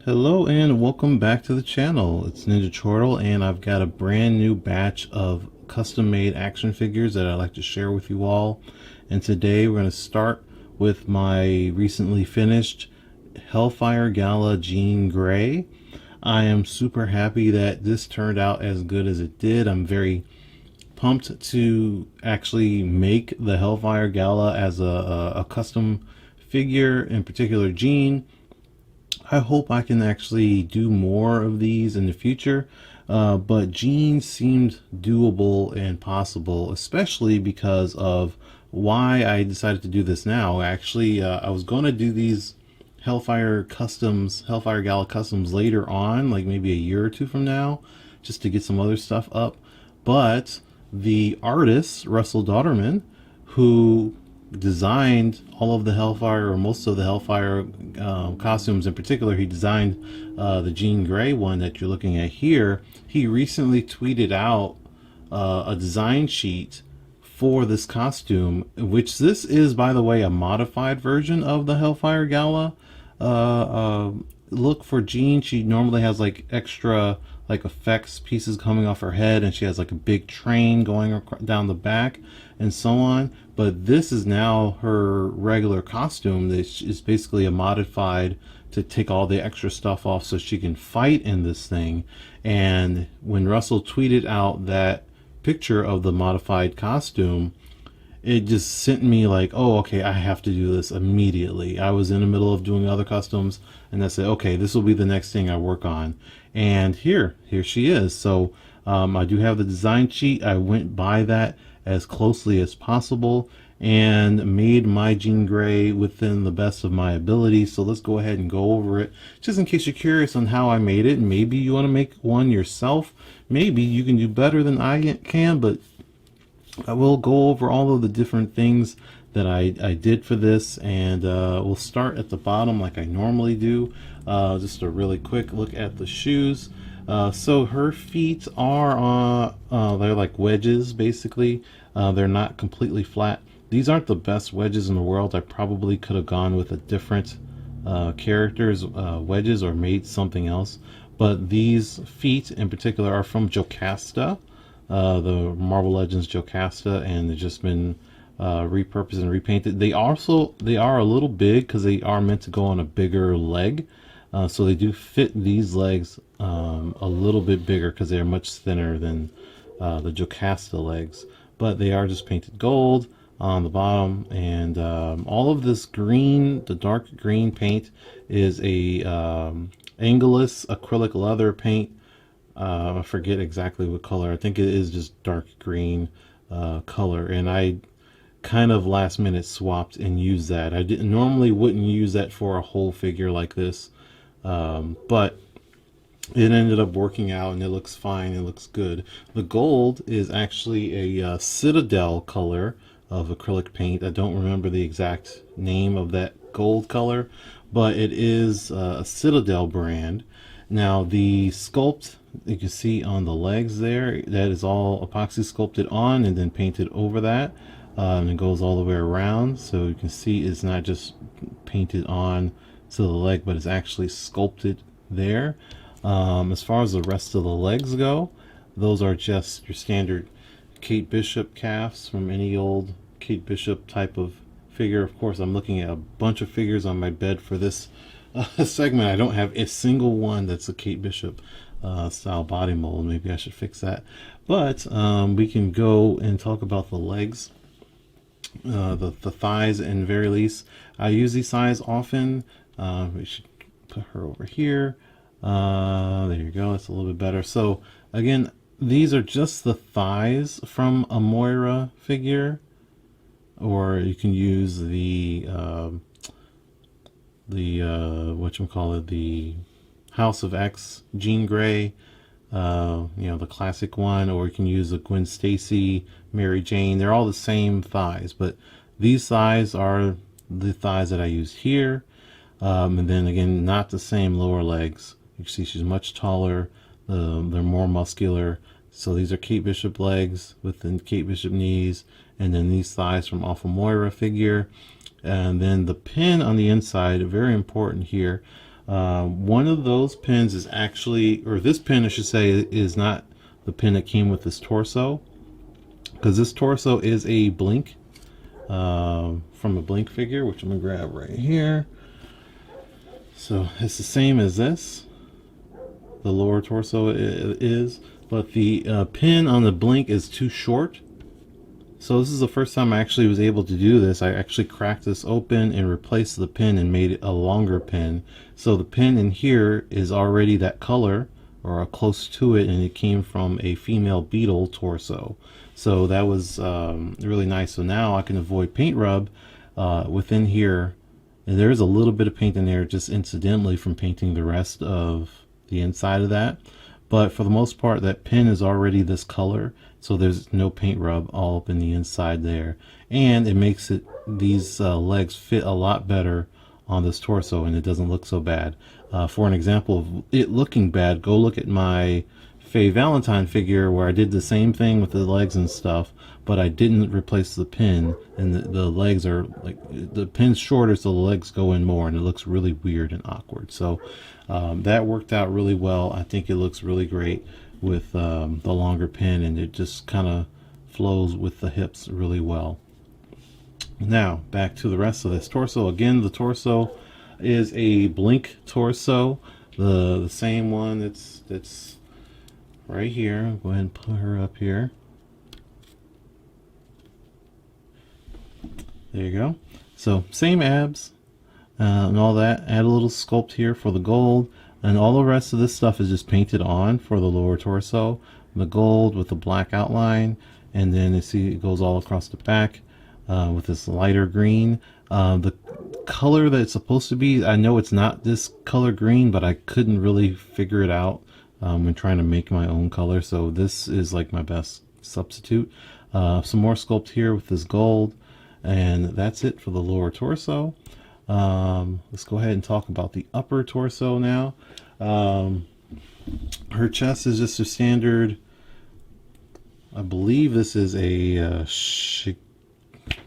Hello and welcome back to the channel. It's Ninja Turtle and I've got a brand new batch of custom made action figures that I'd like to share with you all. And today we're going to start with my recently finished Hellfire Gala Jean Grey. I am super happy that this turned out as good as it did. I'm very pumped to actually make the Hellfire Gala as a custom figure, in particular Jean. I hope I can actually do more of these in the future, but Jean seemed doable and possible, especially because of why I decided to do this now. Actually, I was going to do these Hellfire Gala customs later on, like maybe a year or two from now, just to get some other stuff up. But the artist, Russell Dauterman, who designed all of the Hellfire, or most of the Hellfire costumes in particular, he designed the Jean Grey one that you're looking at here. He recently tweeted out a design sheet for this costume, which this is, by the way, a modified version of the Hellfire Gala look for Jean. She normally has like extra like effects pieces coming off her head, and she has like a big train going down the back and so on. But this is now her regular costume that is basically a modified to take all the extra stuff off so she can fight in this thing. And when Russell tweeted out that picture of the modified costume, it just sent me like, oh, okay, I have to do this immediately. I was in the middle of doing other customs, and I said, okay, this will be the next thing I work on. And here she is. So I do have the design sheet. I went by that as closely as possible and made my Jean Grey within the best of my ability. So let's go ahead and go over it, just in case you're curious on how I made it. Maybe you want to make one yourself. Maybe you can do better than I can, but I will go over all of the different things that I did for this, and we'll start at the bottom like I normally do. Just a really quick look at the shoes. So her feet are they're like wedges basically. They're not completely flat. These aren't the best wedges in the world. I probably could have gone with a different character's wedges or made something else, but these feet in particular are from Jocasta, the Marvel Legends Jocasta, and they've just been repurposed and repainted. They are a little big because they are meant to go on a bigger leg, so they do fit these legs a little bit bigger because they are much thinner than the Jocasta legs, but they are just painted gold on the bottom. And all of this green, the dark green paint, is a Angelus acrylic leather paint. I forget exactly what color. I think it is just dark green color, and I kind of last minute swapped and used that. I wouldn't use that for a whole figure like this, but it ended up working out and it looks fine. It looks good. The gold is actually a Citadel color of acrylic paint. I don't remember the exact name of that gold color, but it is a Citadel brand. Now the sculpt you can see on the legs there, that is all epoxy sculpted on and then painted over that, and it goes all the way around, so you can see it's not just painted on to the leg, but it's actually sculpted there. As far as the rest of the legs go, those are just your standard Kate Bishop calves from any old Kate Bishop type of figure. Of course, I'm looking at a bunch of figures on my bed for this segment. I don't have a single one that's a Kate Bishop style body mold. Maybe I should fix that. But we can go and talk about the legs, the thighs, and very least. I use these thighs often. We should put her over here. There you go. It's a little bit better. So again, these are just the thighs from a Moira figure, or you can use the whatchamacallit, the House of X Jean Grey, the classic one, or you can use a Gwen Stacy, Mary Jane. They're all the same thighs, but these thighs are the thighs that I use here. And then again, not the same lower legs. You can see she's much taller. They're more muscular. So these are Kate Bishop legs with the Kate Bishop knees, and then these thighs from Alpha Moira figure. And then the pin on the inside, very important here. One of those pins is actually, or this pin I should say, is not the pin that came with this torso, because this torso is a Blink, from a Blink figure, which I'm gonna grab right here. So it's the same as this. The lower torso is, but the pin on the Blink is too short. So this is the first time I actually was able to do this. I actually cracked this open and replaced the pin and made it a longer pin. So the pin in here is already that color, or close to it, and it came from a female beetle torso. So that was really nice. So now I can avoid paint rub within here. And there is a little bit of paint in there just incidentally from painting the rest of the inside of that. But for the most part, that pin is already this color, so there's no paint rub all up in the inside there. And it makes it, these legs fit a lot better on this torso, and it doesn't look so bad. For an example of it looking bad, go look at my Faye Valentine figure where I did the same thing with the legs and stuff, but I didn't replace the pin, and the legs are like, the pin's shorter so the legs go in more, and it looks really weird and awkward. So that worked out really well. I think it looks really great with the longer pin, and it just kind of flows with the hips really well. Now back to the rest of this torso. Again, the torso is a Blink torso, the same one that's right here. I'll go ahead and put her up here. There you go. So same abs and all that. Add a little sculpt here for the gold, and all the rest of this stuff is just painted on for the lower torso. The gold with the black outline, and then you see it goes all across the back with this lighter green. The color that it's supposed to be, I know it's not this color green, but I couldn't really figure it out when trying to make my own color, so this is like my best substitute. Some more sculpt here with this gold, and that's it for the lower torso. Let's go ahead and talk about the upper torso now. Her chest is just a standard, I believe this is a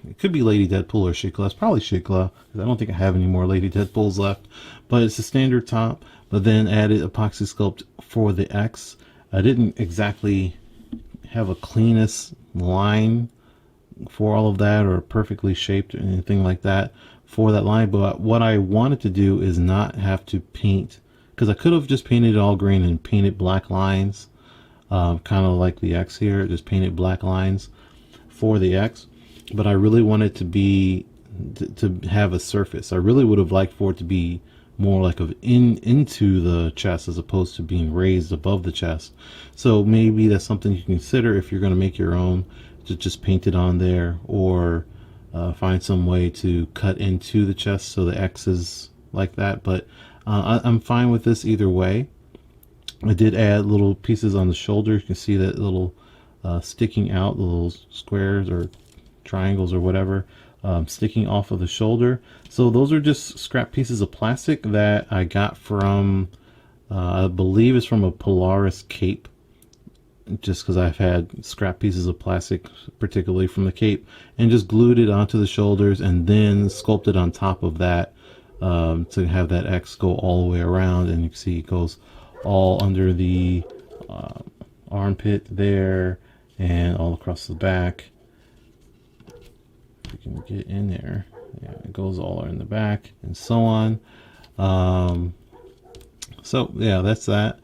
it could be Lady Deadpool or Shikla. It's probably Shikla, because I don't think I have any more Lady Deadpools left. But it's a standard top, but then added epoxy sculpt for the X. I didn't exactly have a cleanest line for all of that, or perfectly shaped or anything like that for that line. But what I wanted to do is not have to paint, because I could have just painted it all green and painted black lines, kind of like the X here, just painted black lines for the X. But I really wanted to be to have a surface. I really would have liked for it to be more like into the chest as opposed to being raised above the chest. So maybe that's something you can consider if you're going to make your own, to just paint it on there, or find some way to cut into the chest so the X is like that. But I'm fine with this either way. I did add little pieces on the shoulder. You can see that little sticking out, the little squares or triangles or whatever, sticking off of the shoulder. So those are just scrap pieces of plastic that I got from I believe it's from a Polaris cape, just because I've had scrap pieces of plastic, particularly from the cape, and just glued it onto the shoulders and then sculpted on top of that to have that X go all the way around. And you can see it goes all under the armpit there and all across the back. We can get in there. Yeah, it goes all in the back and so on. So yeah, that's that.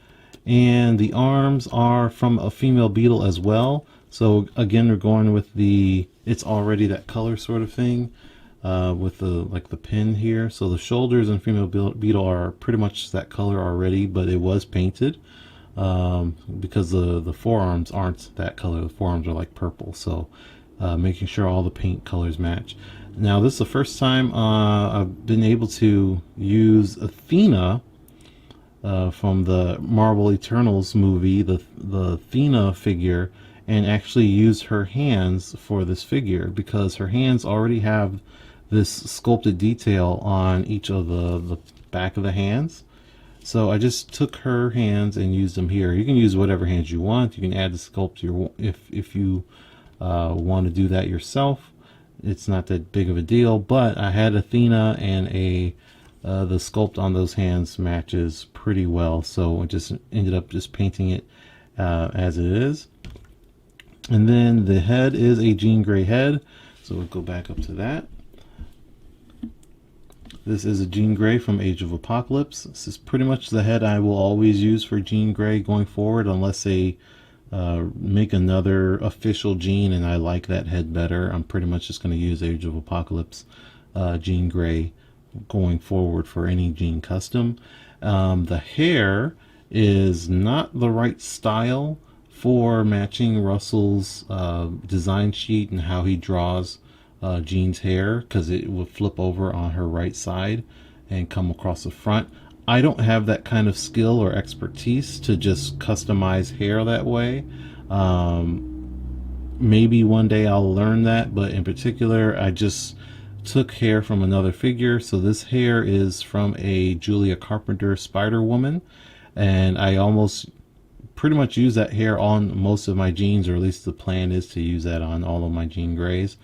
And the arms are from a female beetle as well. So again, we're going with the, it's already that color sort of thing, with the like the pin here. So the shoulders and female beetle are pretty much that color already, but it was painted because the forearms aren't that color. The forearms are like purple. So making sure all the paint colors match. Now this is the first time I've been able to use Athena from the Marvel Eternals movie, the Athena figure, and actually use her hands for this figure, because her hands already have this sculpted detail on each of the back of the hands. So I just took her hands and used them here. You can use whatever hands you want. You can add the sculpt if you want to do that yourself. It's not that big of a deal. But I had Athena and a the sculpt on those hands matches pretty well, so I just ended up just painting it as it is. And then the head is a Jean Grey head, so we'll go back up to that. This is a Jean Grey from Age of Apocalypse. This is pretty much the head I will always use for Jean Grey going forward, unless they make another official Jean and I like that head better. I'm pretty much just going to use Age of Apocalypse Jean Grey going forward for any Jean custom. The hair is not the right style for matching Russell's design sheet and how he draws Jean's hair, because it will flip over on her right side and come across the front. I don't have that kind of skill or expertise to just customize hair that way. Maybe one day I'll learn that, but in particular I just took hair from another figure. So this hair is from a Julia Carpenter Spider Woman, and I almost pretty much use that hair on most of my jeans, or at least the plan is to use that on all of my Jean Greys.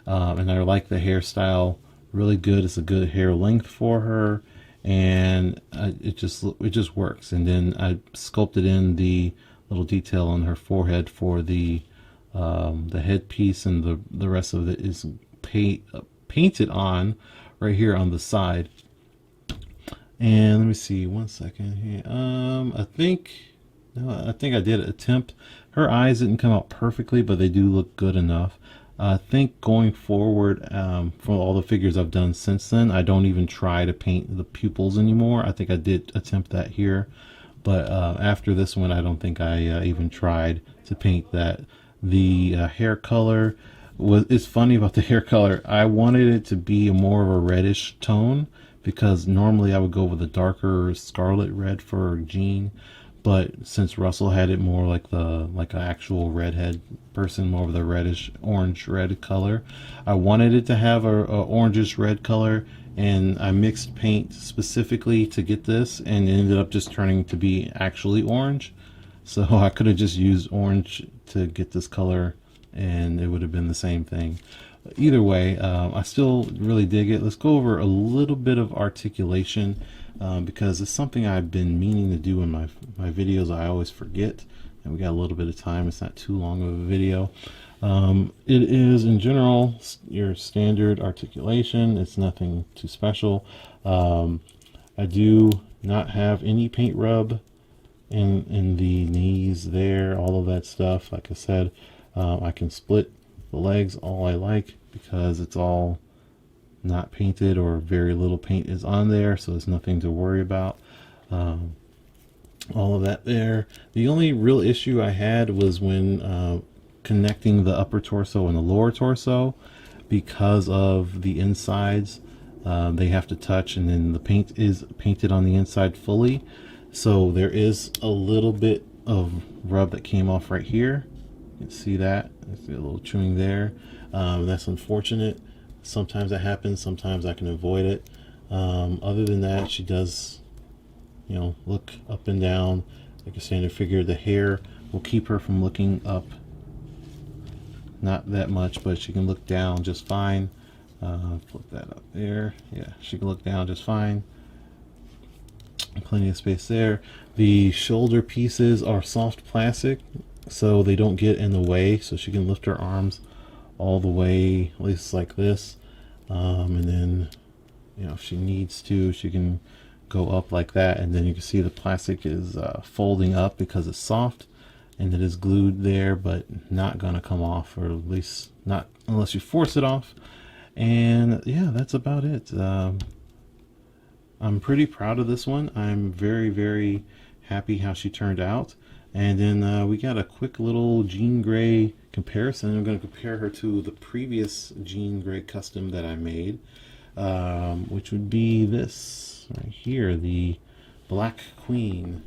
And I like the hairstyle really good. It's a good hair length for her, and it just works. And then I sculpted in the little detail on her forehead for the headpiece, and the rest of it is painted on right here on the side. And let me see, one second here. I think I did attempt. Her eyes didn't come out perfectly, but they do look good enough. I think going forward, for all the figures I've done since then, I don't even try to paint the pupils anymore. I think I did attempt that here, but after this one, I don't think I even tried to paint that. The hair color it's funny about the hair color. I wanted it to be more of a reddish tone, because normally I would go with a darker scarlet red for Jean, but since Russell had it more like an actual redhead person, more of the reddish orange red color, I wanted it to have a orangish red color, and I mixed paint specifically to get this, and it ended up just turning to be actually orange. So I could have just used orange to get this color and it would have been the same thing. Either way, I still really dig it. Let's go over a little bit of articulation, because it's something I've been meaning to do in my videos. I always forget, and we got a little bit of time. It's not too long of a video. It is in general your standard articulation. It's nothing too special. I do not have any paint rub in the knees there, all of that stuff. Like I said, I can split the legs all I like, because it's all not painted, or very little paint is on there, so there's nothing to worry about. All of that there. The only real issue I had was when connecting the upper torso and the lower torso, because of the insides. They have to touch, and then the paint is painted on the inside fully, so there is a little bit of rub that came off right here. You can see that. There's a little chewing there. That's unfortunate. Sometimes that happens, sometimes I can avoid it. Other than that, she does, look up and down like a standard figure. The hair will keep her from looking up, not that much, but she can look down just fine. Flip that up there. Yeah, she can look down just fine. Plenty of space there. The shoulder pieces are soft plastic, so they don't get in the way, so she can lift her arms all the way, at least like this, and then if she needs to, she can go up like that, and then you can see the plastic is folding up because it's soft, and it is glued there, but not gonna come off, or at least not unless you force it off. And yeah, that's about it. I'm pretty proud of this one. I'm very, very happy how she turned out. And then we got a quick little Jean Grey comparison. I'm going to compare her to the previous Jean Grey custom that I made, which would be this right here, the Black Queen.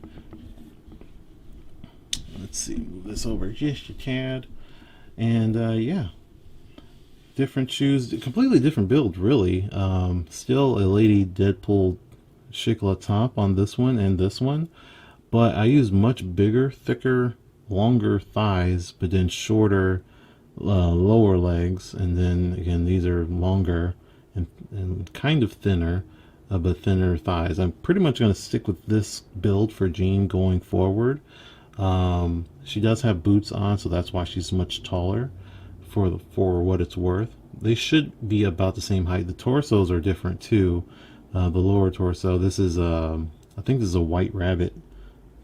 Let's see, move this over just a tad. And yeah, different shoes, completely different build, really. Still a Lady Deadpool Shikla top on this one and this one, but I use much bigger, thicker, longer thighs, but then shorter lower legs. And then again, these are longer and kind of thinner, but thinner thighs. I'm pretty much going to stick with this build for Jean going forward. She does have boots on, so that's why she's much taller for what it's worth. They should be about the same height. The torsos are different too. The lower torso, this is I think this is a white rabbit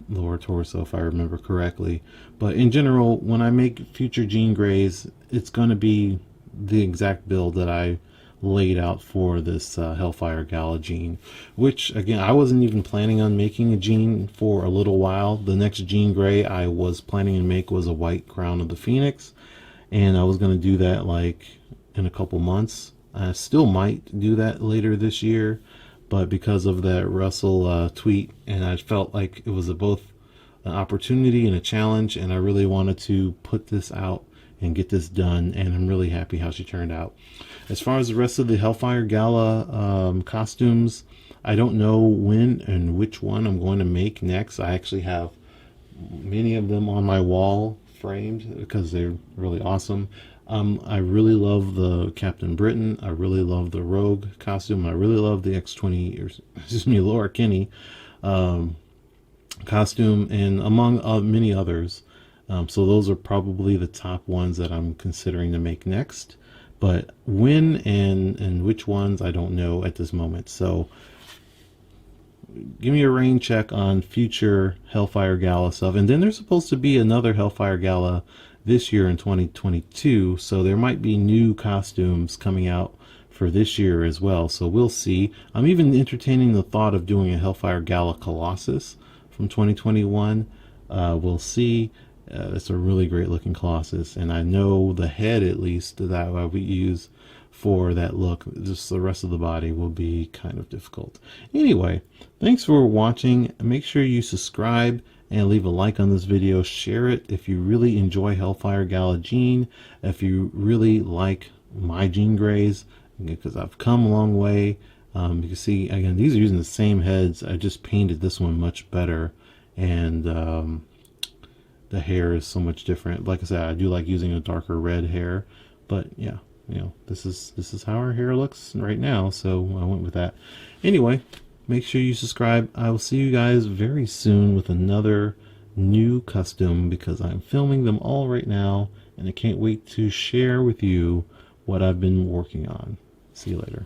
lower torso if I remember correctly. But in general, when I make future Jean Greys, it's going to be the exact build that I laid out for this Hellfire Gala Jean, which again, I wasn't even planning on making a Jean for a little while. The next Jean Grey I was planning to make was a white Crown of the Phoenix, and I was going to do that like in a couple months. I still might do that later this year, but because of that Russell tweet, and I felt like it was both an opportunity and a challenge, and I really wanted to put this out and get this done, and I'm really happy how she turned out. As far as the rest of the Hellfire Gala costumes, I don't know when and which one I'm going to make next. I actually have many of them on my wall framed because they're really awesome. I really love the Captain Britain. I really love the Rogue costume. I really love the X-20, or excuse me, Laura Kinney costume, and among many others. So those are probably the top ones that I'm considering to make next. But when and which ones, I don't know at this moment. So give me a rain check on future Hellfire Gala stuff. And then there's supposed to be another Hellfire Gala this year in 2022. So there might be new costumes coming out for this year as well. So we'll see. I'm even entertaining the thought of doing a Hellfire Gala Colossus from 2021. We'll see. It's a really great looking Colossus, and I know the head, at least, that I would use for that look. Just the rest of the body will be kind of difficult. Anyway, thanks for watching. Make sure you subscribe and leave a like on this video. Share it if you really enjoy Hellfire Gala Jean, if you really like my Jean Greys, because I've come a long way. You can see, again, these are using the same heads. I just painted this one much better, and the hair is so much different. Like I said, I do like using a darker red hair, but yeah, you know, this is how our hair looks right now, so I went with that. Anyway, make sure you subscribe. I will see you guys very soon with another new custom, because I'm filming them all right now, and I can't wait to share with you what I've been working on. See you later.